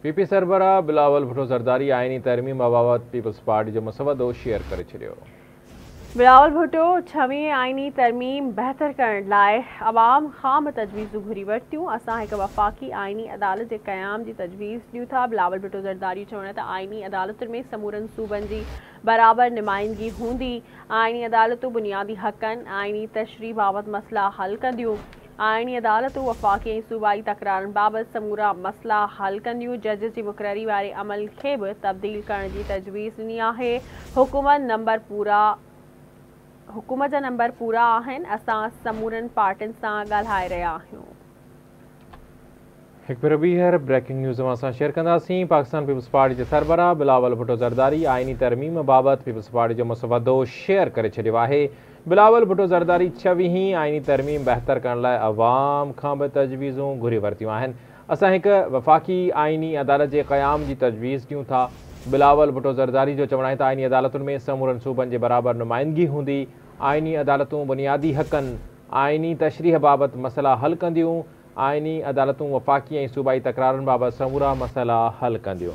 PP सरबराह Bilawal Bhutto Zardari आइनी तरमीम बाबत पीपल्स पार्टी जो मसवदो शेयर करे छॾियो। बिलावल भुट्टो छवीं आइनी तरमीम बहितर करण लाइ अवाम खां बि तजवीज़ूं घुरी वरितियूं। असां हिकु वफ़ाक़ी आइनी अदालत जे क़याम जी तजवीज़ ॾियूं था। बिलावल भुट्टो ज़रदारी चवण त आइनी अदालतुनि में समूरनि सूबनि जी बराबर नुमाइंदगी हूंदी। आइनी अदालतूं बुनियादी हक़नि आइनी तशरीह बाबति मसइला हल कंदियूं। आइनी अदालतूं वफ़ाक़ी ऐं सूबाई तकरारनि बाबति समूरा मसइला हल कंदियूं। जज जी मुक़ररी वारे अमल खे बि तब्दील करण जी तजवीज़ ॾिनी आहे। हुकूमत जा नंबर पूरा आहिनि। असां समूरनि पार्टियुनि सां ॻाल्हाए रहिया आहियूं। हिकु भेरो ॿीहर ब्रेकिंग न्यूज़ असां शेयर कंदासीं। पाकिस्तान पीपल्स पार्टी जे सरबराह बिलावल भुट्टो ज़रदारी आइनी तरमीम बाबति पीपल्स पार्टी जो मसवदो शेयर करे छॾियो आहे। बिलावल भुट्टो ज़रदारी छवीहीं आइनी तरमीम बहितर करण लाइ अवाम खां बि तजवीज़ूं घुरी वरितियूं आहिनि। असां हिकु वफ़ाक़ी आइनी अदालत जे क़याम जी तजवीज़ ॾियूं था। बिलावल भुट्टो ज़रदारी जो चवणु आहे त आइनी अदालतुनि में समूरनि सूबनि जे बराबर नुमाइंदगी हूंदी। आइनी अदालतूं बुनियादी हक़नि आइनी तशरीह बाबति मसइला हल कंदियूं। आइनी अदालतूं वफ़ाक़ी ऐं सूबाई तकरारनि बाबति समूरा मसइला हल कंदियूं।